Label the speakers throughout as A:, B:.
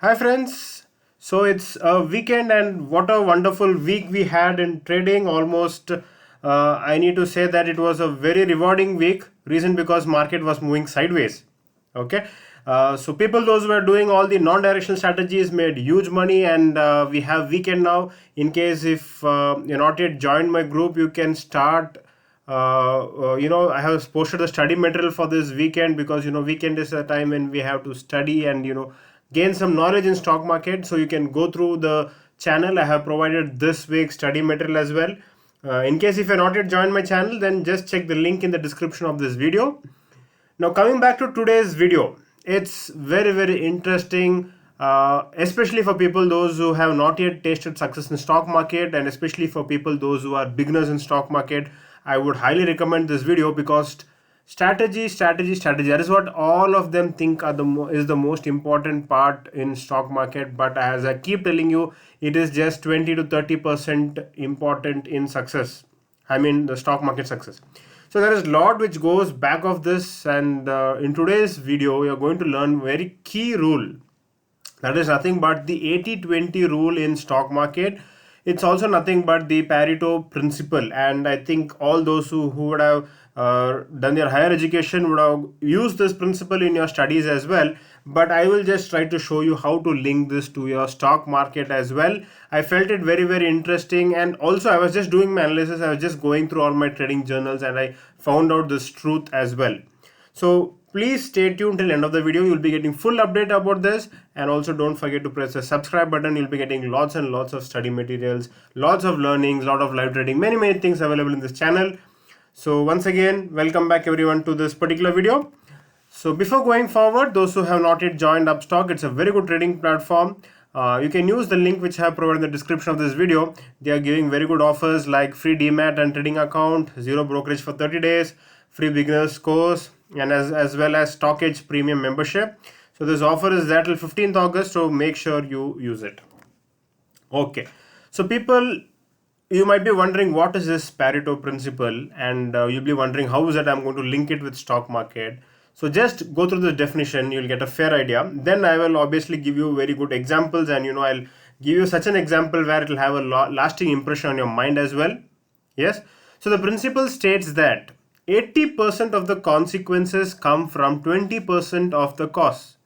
A: Hi friends. So it's a weekend and what a wonderful week we had in trading. Almost I need to say that it was a very rewarding week. Reason because market was moving sideways. Okay. So people those who were doing all the non-directional strategies made huge money, and we have weekend now. In case if you're not yet joined my group, you can start. I have posted the study material for this weekend because weekend is a time when we have to study and gain some knowledge in stock market. So you can go through the channel. I have provided this week's study material as well. In case if you're not yet joined my channel, then just check the link in the description of this video. Now coming back to today's video, it's very interesting, especially for people those who have not yet tasted success in stock market, and especially for people those who are beginners in stock market. I would highly recommend this video because strategy. That is what all of them think are is the most important part in stock market. But as I keep telling you, it is just 20 to 30% important in success. I mean the stock market success. So there is a lot which goes back of this, and in today's video we are going to learn very key rule. That is nothing but the 80-20 rule in stock market. It's also nothing but the pareto principle, and I think all those who would have done their higher education would have used this principle in your studies as well. But I will just try to show you how to link this to your stock market as well. I felt it very interesting, and also I was just doing my analysis. I was just going through all my trading journals, and I found out this truth as well. So please stay tuned till end of the video. You'll be getting full update about this, and also don't forget to press the subscribe button. You'll be getting lots and lots of study materials, lots of learnings, lot of live trading, many things available in this channel. So once again, welcome back everyone to this particular video. So before going forward, those who have not yet joined Upstock, it's a very good trading platform. You can use the link which I have provided in the description of this video. They are giving very good offers like free demat and trading account, zero brokerage for 30 days, free beginners course, and as well as stockage premium membership. So this offer is there till 15th August, so make sure you use it. Okay, so people, you might be wondering what is this pareto principle, and you'll be wondering how is that I'm going to link it with stock market. So just go through the definition, you'll get a fair idea. Then I will obviously give you very good examples, and I'll give you such an example where it will have a lasting impression on your mind as well. Yes, so the principle states that 80% of the consequences come from 20% of the cost.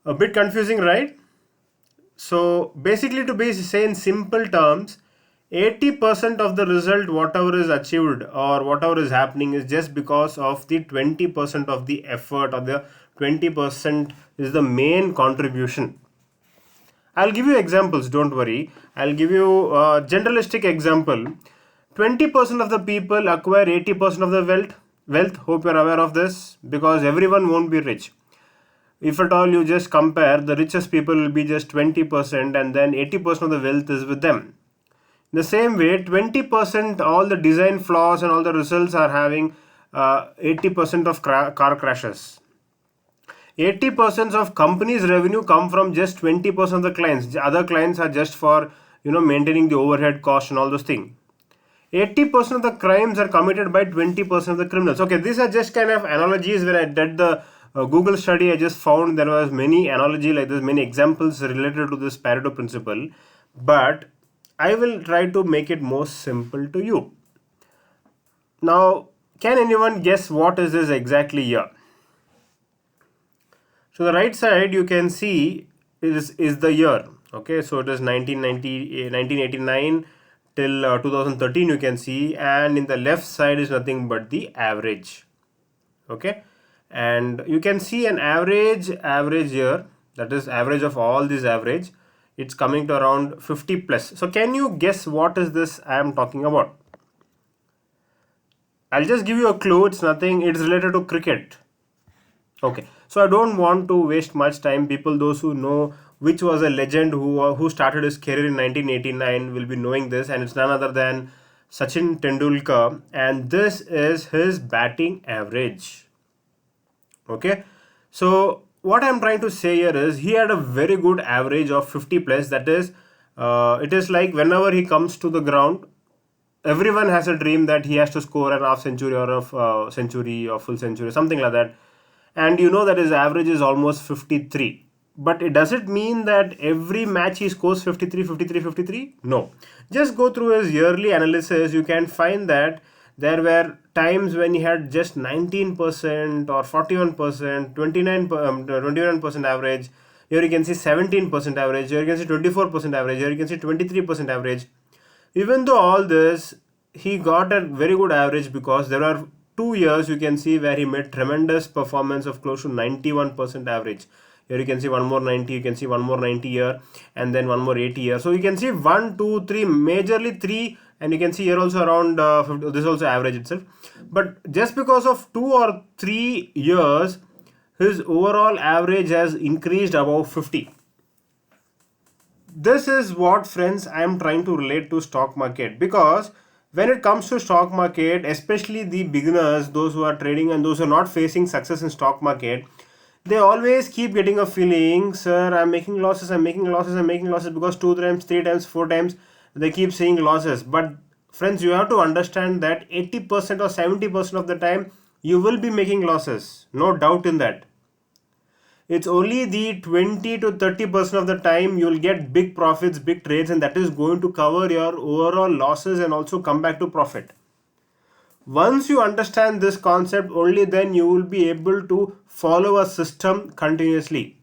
A: A bit confusing, right? So basically, to be say in simple terms, 80% of the result, whatever is achieved or whatever is happening, is just because of the 20% of the effort, or the 20% is the main contribution. I'll give you examples, don't worry. I'll give you a generalistic example. 20% of the people acquire 80% of the wealth. Hope you're aware of this, because everyone won't be rich. If at all you just compare, the richest people will be just 20%, and then 80% of the wealth is with them. In the same way, 20% all the design flaws and all the results are having 80% of car crashes. 80% of companies' revenue come from just 20% of the clients. The other clients are just for maintaining the overhead cost and all those things. 80% of the crimes are committed by 20% of the criminals. Okay, these are just kind of analogies. When I did the Google study, I just found there was many analogy like this, many examples related to this Pareto principle. But I will try to make it more simple to you. Now, can anyone guess what is this exactly here? So the right side you can see is the year. Okay, so it is 1989 till 2013 you can see, and in the left side is nothing but the average. Okay, and you can see an average year, that is average of all these average. It's coming to around 50 plus. So can you guess what is this I am talking about? I'll just give you a clue. It's nothing. It's related to cricket. Okay, so I don't want to waste much time. People, those who know which was a legend who started his career in 1989 will be knowing this, and it's none other than Sachin Tendulkar, and this is his batting average. Okay, so what I'm trying to say here is he had a very good average of 50 plus. That is, it is like whenever he comes to the ground, everyone has a dream that he has to score an half century or a century or full century, something like that. And that his average is almost 53. But does it mean that every match he scores 53, 53, 53? No. Just go through his yearly analysis. You can find that there were times when he had just 19% or 41%, 21% average. Here you can see 17% average. Here you can see 24% average. Here you can see 23% average. Even though all this, he got a very good average because there are 2 years you can see where he made tremendous performance of close to 91% average. Here you can see one more 90, you can see one more 90 here, and then one more 80 here. So you can see 1, 2, 3, majorly 3, and you can see here also around this also average itself. But just because of 2 or 3 years, his overall average has increased above 50. This is what, friends, I am trying to relate to stock market, because when it comes to stock market, especially the beginners, those who are trading and those who are not facing success in stock market, they always keep getting a feeling, sir, I'm making losses, I'm making losses, I'm making losses, because 2 times, 3 times, 4 times they keep saying losses. But friends, you have to understand that 80% or 70% of the time you will be making losses, no doubt in that. It's only the 20 to 30% of the time you'll get big profits, big trades, and that is going to cover your overall losses and also come back to profit. Once you understand this concept, only then you will be able to follow a system continuously.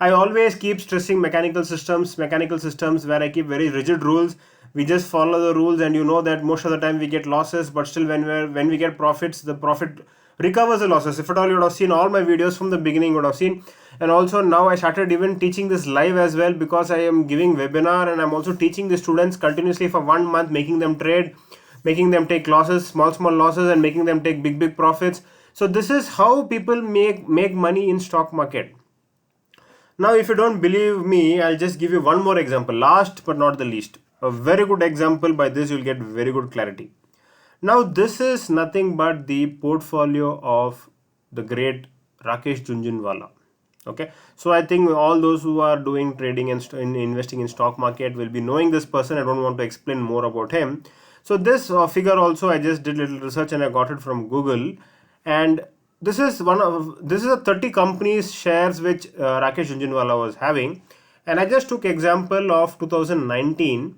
A: I always keep stressing mechanical systems where I keep very rigid rules. We just follow the rules, and you know that most of the time we get losses, but still when we get profits, the profit recovers the losses. If at all you would have seen all my videos from the beginning, you would have seen. And also now I started even teaching this live as well, because I am giving webinar and I'm also teaching the students continuously for 1 month, making them trade, making them take losses, small losses, and making them take big profits. So this is how people make money in stock market. Now, if you don't believe me, I'll just give you one more example, last but not the least. A very good example. By this you'll get very good clarity. Now, this is nothing but the portfolio of the great Rakesh Jhunjhunwala. Okay, so I think all those who are doing trading and investing in stock market will be knowing this person. I don't want to explain more about him. So this figure also, I just did a little research and I got it from Google, and this is a 30 companies shares which Rakesh Jhunjhunwala was having, and I just took example of 2019.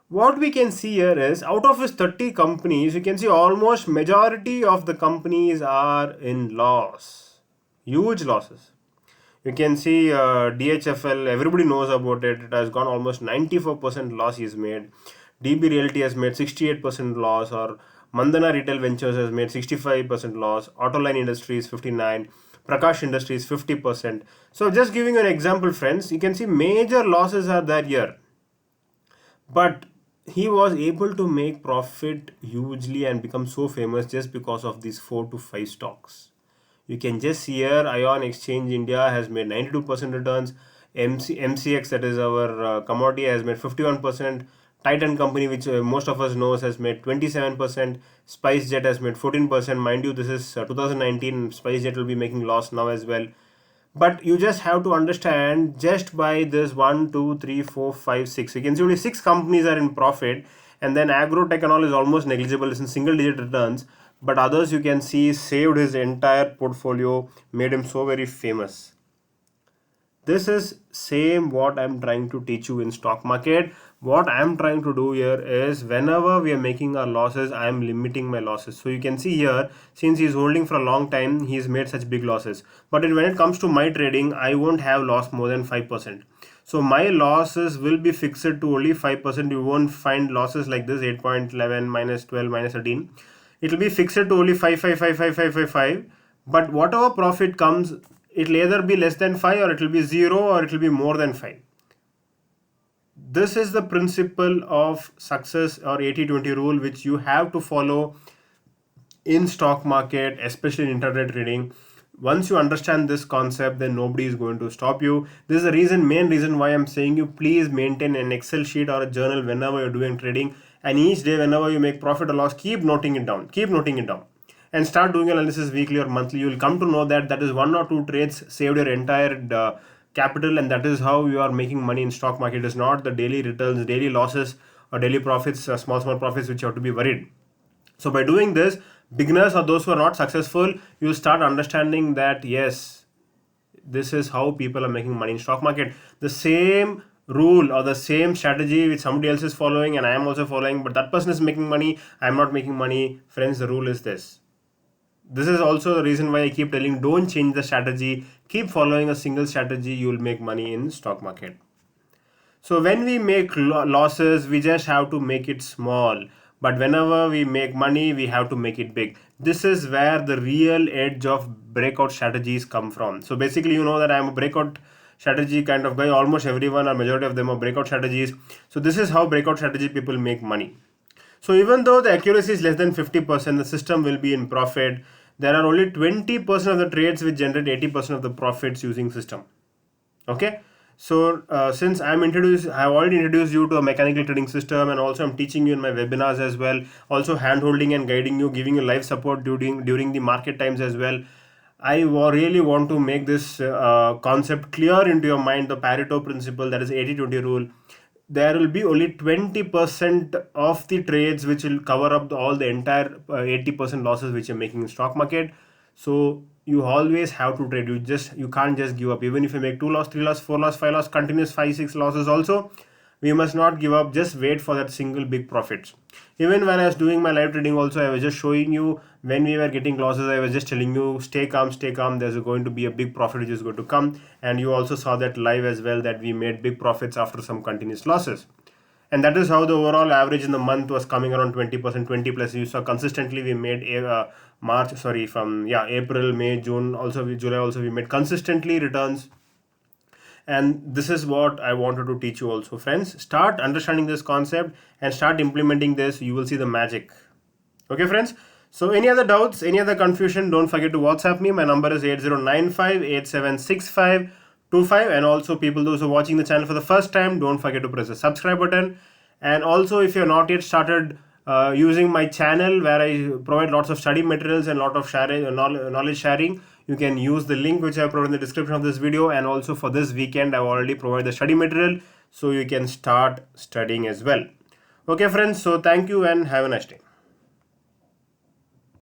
A: What we can see here is, out of his 30 companies, you can see almost majority of the companies are in loss, huge losses. You can see DHFL, everybody knows about it. It has gone almost 94% loss he's made. DB Realty has made 68% loss, or Mandana Retail Ventures has made 65% loss. Autoline Industries 59%, Prakash Industries 50%. So just giving you an example, friends, you can see major losses are there here. But he was able to make profit hugely and become so famous just because of these 4 to 5 stocks. You can just see here, Ion Exchange India has made 92% returns. MCX, that is our commodity, has made 51%. Titan Company, which most of us knows, has made 27%. SpiceJet has made 14%. Mind you, this is 2019. SpiceJet will be making loss now as well. But you just have to understand, just by this 1, 2, 3, 4, 5, 6. You can see only 6 companies are in profit, and then agrotech and all is almost negligible. It's in single digit returns. But others, you can see, saved his entire portfolio, made him so very famous. This is same what I'm trying to teach you in stock market. What I'm trying to do here is, whenever we are making our losses, I am limiting my losses. So you can see here, since he's holding for a long time, he's made such big losses. But when it comes to my trading, I won't have lost more than 5%. So my losses will be fixed to only 5%. You won't find losses like this 8.11 minus 12 minus 13. It will be fixed to only 5, 5, 5, 5, 5, 5, 5. But whatever profit comes, it will either be less than 5, or it will be 0, or it will be more than 5. This is the principle of success, or 80-20 rule, which you have to follow in stock market, especially in intraday trading. Once you understand this concept, then nobody is going to stop you. This is the main reason why I'm saying you please maintain an Excel sheet or a journal whenever you're doing trading. And each day, whenever you make profit or loss, keep noting it down. And start doing analysis weekly or monthly. You will come to know that is 1 or 2 trades saved your entire capital, and that is how you are making money in stock market. It is not the daily returns, daily losses, or daily profits, small profits, which you have to be worried. So by doing this, beginners or those who are not successful, you start understanding that yes, This is how people are making money in stock market. The same rule or the same strategy which somebody else is following and I am also following, but that person is making money, I am not making money. Friends, the rule is this. This is also the reason why I keep telling, don't change the strategy. Keep following a single strategy. You will make money in stock market. So when we make losses, we just have to make it small. But whenever we make money, we have to make it big. This is where the real edge of breakout strategies come from. So basically, you know that I'm a breakout strategy kind of guy. Almost everyone or majority of them are breakout strategies. So this is how breakout strategy people make money. So even though the accuracy is less than 50%, the system will be in profit. There are only 20% of the trades which generate 80% of the profits using system. Okay. So since I've already introduced you to a mechanical trading system, and also I'm teaching you in my webinars as well, also hand holding and guiding you, giving you live support during the market times as well. I really want to make this concept clear into your mind, the Pareto principle, that is 80-20 rule. There will be only 20% of the trades which will cover up all the entire 80% losses which you're making in stock market. So you always have to trade. You can't just give up. Even if you make 2 loss, 3 loss, 4 loss, 5 loss, continuous 5, 6 losses also, we must not give up. Just wait for that single big profits. Even when I was doing my live trading also, I was just showing you when we were getting losses, I was just telling you, stay calm, stay calm. There's going to be a big profit which is going to come. And you also saw that live as well, that we made big profits after some continuous losses. And that is how the overall average in the month was coming around 20%, 20 plus. You saw consistently we made April, May, June, also July also we made consistently returns. And this is what I wanted to teach you also, friends. Start understanding this concept and start implementing this. You will see the magic. Okay, friends. So any other doubts, any other confusion, don't forget to WhatsApp me. My number is 8095876525. And also people, those who are watching the channel for the first time, don't forget to press the subscribe button. And also if you're not yet started using my channel where I provide lots of study materials and lot of knowledge sharing, you can use the link which I have provided in the description of this video. And also for this weekend, I've already provided the study material, so you can start studying as well. Okay, friends. So thank you and have a nice day.